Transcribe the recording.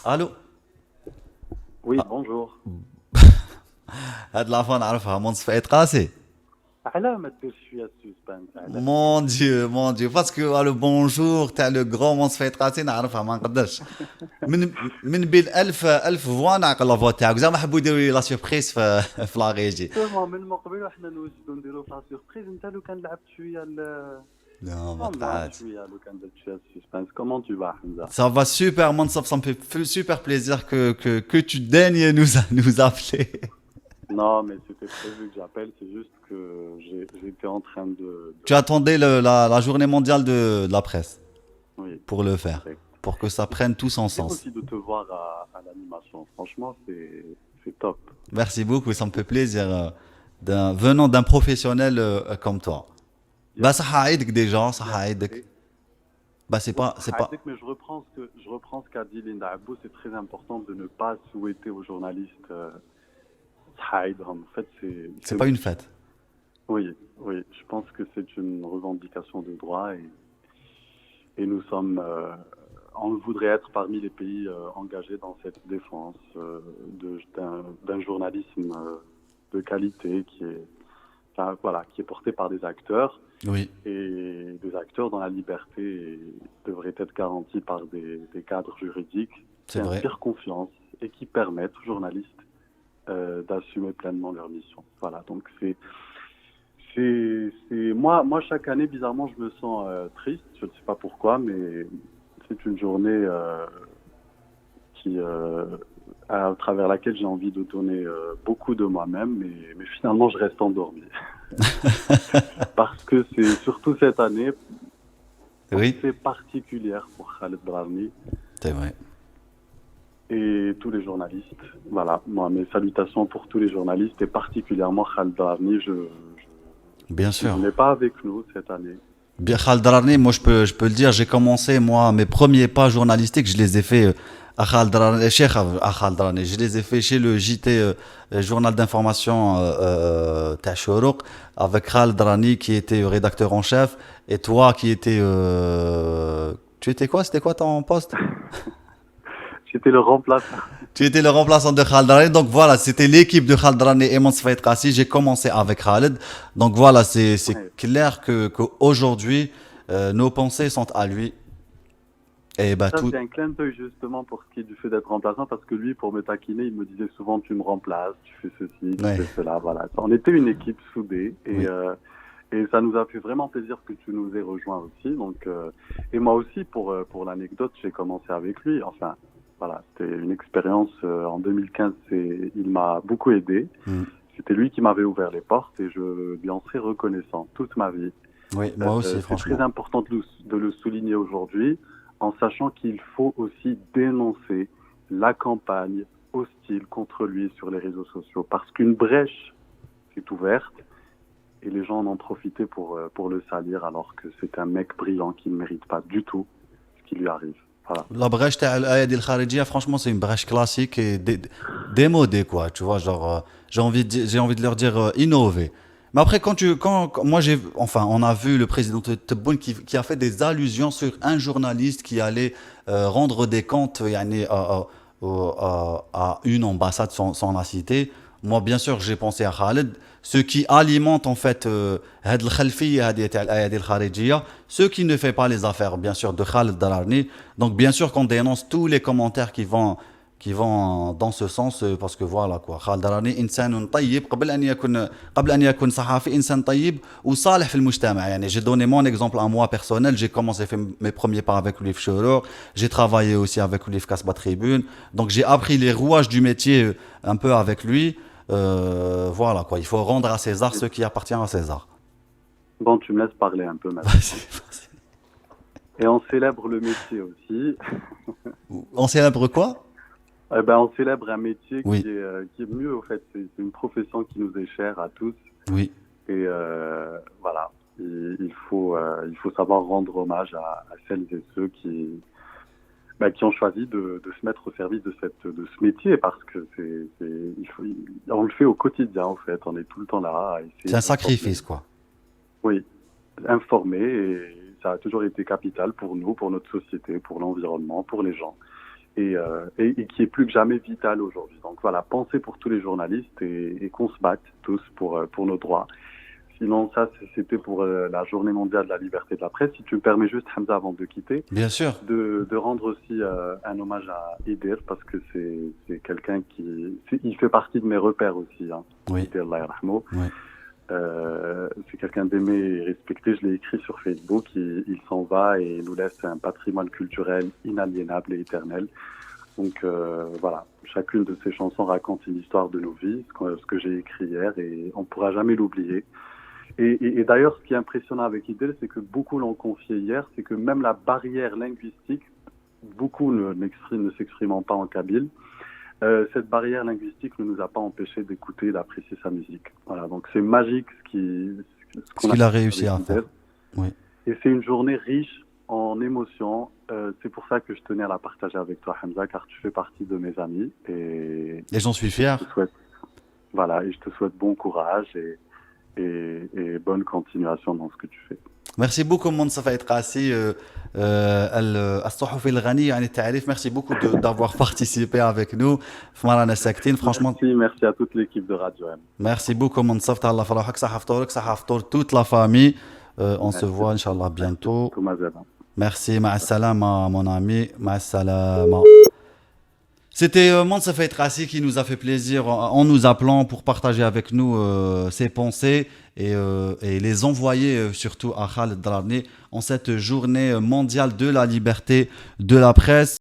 الو. Oui, bonjour. هاد لافون نعرفها منصف قاسي. علاه ما ديرش شويه السسبانس علاه؟ مون ديو باسكو لو بونجور تاع لو غران منصف قاسي نعرفها ما نقدرش. من بين الف فوا نعقل لا فوا تاعك زعما حبوا يديروا لي لا سيربريز في لا ريجي. جوستومون من قبل وحنا نوجدو نديرو في لا سيربريز، انت لو كان لعبت شويه لا ما موان قطعات. شويه لو كان درت شويه السسبانس. كومون تو با حمزه؟ Ça va super, Mansaf, ça me fait super plaisir que tu daignes nous appeler. Non, mais c'était prévu que j'appelle, c'est juste que j'étais en train Tu attendais la journée mondiale de la presse Oui, pour le faire, correct. pour que ça prenne tout son C'est sens. aussi de te voir à l'animation. Franchement, c'est top. Merci beaucoup, ça me fait plaisir venant d'un professionnel comme toi. Yes. Bah ça aide déjà, ça aide. Et, Bah c'est pas. mais je reprends ce qu'a dit Linda Abou. C'est très important de ne pas souhaiter aux journalistes en fait, C'est pas une fête. oui, oui. Je pense que c'est une revendication de droit et nous sommes, on voudrait être parmi les pays engagés dans cette défense d'un journalisme de qualité qui est, enfin, voilà, qui est porté par des acteurs. Oui, Et des acteurs dont la liberté devrait être garantie par des cadres juridiques c'est qui vrai. inspirent confiance et qui permettent aux journalistes d'assumer pleinement leur mission. Voilà, donc moi chaque année, bizarrement, je me sens triste. Je ne sais pas pourquoi, mais c'est une journée à travers laquelle j'ai envie de donner beaucoup de moi-même, mais finalement, je reste endormi. Parce que c'est surtout cette année, Oui, c'est particulière pour Khaled Brahmi c'est vrai. et tous les journalistes. Voilà, moi, mes salutations pour tous les journalistes et particulièrement Khaled Brahmi. Bien Il sûr. n'est pas avec nous cette année. Bien Khaled Rani, moi je peux le dire, j'ai commencé moi mes premiers pas journalistiques, je les ai fait à Khaled Rani, chez Khaled Rani. Je les ai fait chez le JT journal d'information تاع Chourouk, avec Khaled Rani qui était rédacteur en chef et toi qui étais tu étais quoi? C'était quoi ton poste? J'étais le remplaçant. Tu étais le remplaçant de Khaled Rani. Donc voilà, c'était l'équipe de Khaled Rani et Monsfait Kassi. J'ai commencé avec Khaled. Donc voilà, c'est Ouais. clair qu'aujourd'hui, nos pensées sont à lui. Et bah Ça, tout. c'est un clin d'œil justement pour ce qui est du fait d'être remplaçant, parce que lui, pour me taquiner, il me disait souvent tu me remplaces, tu fais ceci, tu Ouais. fais cela. Voilà. On était une équipe soudée Oui. et ça nous a fait vraiment plaisir que tu nous aies rejoints aussi. Donc, et moi aussi, pour l'anecdote, j'ai commencé avec lui. Enfin, voilà, c'était une expérience en 2015. Il m'a beaucoup aidé. Mm. C'était lui qui m'avait ouvert les portes et je lui en serai reconnaissant toute ma vie. Oui, moi aussi, C'est très franchement. important de le souligner aujourd'hui, en sachant qu'il faut aussi dénoncer la campagne hostile contre lui sur les réseaux sociaux, parce qu'une brèche est ouverte et les gens en ont profité pour le salir, alors que c'est un mec brillant qui ne mérite pas du tout ce qui lui arrive. Voilà. La brèche تاع الأيادي الخارجية, franchement, c'est une brèche classique et démodée, quoi. Tu vois, genre, j'ai envie de leur dire innover. Mais après, moi enfin, on a vu le président Tebboune qui a fait des allusions sur un journaliste qui allait rendre des comptes يعني, à une ambassade sans la citer. Moi, bien sûr, j'ai pensé à Khaled. Ce qui alimente en fait هاد الخلفية هذه تاع الأيادي الخارجية, ce qui ne fait pas les affaires, bien sûr, de Khaled Dararni. Donc, bien sûr, qu'on dénonce tous les commentaires qui vont dans ce sens, parce que voilà quoi, Khaled Dararni إنسان طيب قبل أن يكون صحافي, إنسان طيب وصالح في المجتمع. يعني j'ai donné mon exemple à moi personnel, j'ai commencé à faire mes premiers pas avec lui في Chourouk, j'ai travaillé aussi avec lui في Kasbah Tribune, donc j'ai appris les rouages du métier un peu avec lui. Voilà quoi, il faut rendre à César ce qui appartient à César. Bon, tu me laisses parler un peu maintenant. Vas-y. Et on célèbre le métier aussi. On célèbre quoi? Eh ben, on célèbre un métier Oui. qui est mieux, au fait. C'est une profession qui nous est chère à tous. Oui, Et voilà, il faut savoir rendre hommage à celles et ceux qui ont choisi de se mettre au service de ce métier, parce que on le fait au quotidien, en fait. On est tout le temps là à essayer c'est un d'informer. sacrifice quoi. Oui, informer, et ça a toujours été capital pour nous, pour notre société, pour l'environnement, pour les gens. et qui est plus que jamais vital aujourd'hui. Donc voilà, pensez pour tous les journalistes et qu'on se batte tous pour nos droits. Sinon, ça, c'était pour la journée mondiale de la liberté de la presse. Si tu me permets juste, Hamza, avant de quitter, Bien sûr. de rendre aussi un hommage à Idir, parce que c'est quelqu'un il fait partie de mes repères aussi. Hein. Oui. Idir, Allah yarhamou. Oui. C'est quelqu'un d'aimé et respecté. Je l'ai écrit sur Facebook. Il s'en va et nous laisse un patrimoine culturel inaliénable et éternel. Donc voilà, chacune de ces chansons raconte une histoire de nos vies, ce que j'ai écrit hier, et on ne pourra jamais l'oublier. Et d'ailleurs, ce qui est impressionnant avec Idel, c'est que beaucoup l'ont confié hier, c'est que même la barrière linguistique, beaucoup ne s'expriment pas en kabyle, cette barrière linguistique ne nous a pas empêché d'écouter et d'apprécier sa musique. Voilà, donc c'est magique Ce qu'il a réussi à faire. Oui. Et c'est une journée riche en émotions. C'est pour ça que je tenais à la partager avec toi, Hamza, car tu fais partie de mes amis. Et j'en suis fier. Et je te souhaite bon courage et bonne continuation dans ce que tu fais. Merci beaucoup منصف قاسي الصحفي الغني يعني التعريف. Merci beaucoup d'avoir participé avec nous في مرة ساكتين franchement. Merci à toute l'équipe de Radio M. Merci beaucoup منصف تهلا في روحك صحة فطورك صحة فطور toute la famille. On se voit inchallah bientôt. Merci مع السلامة mon ami مع السلامة. C'était Mansef Trassi qui nous a fait plaisir en nous appelant pour partager avec nous ses pensées et les envoyer surtout à Khaled Drarni en cette journée mondiale de la liberté de la presse.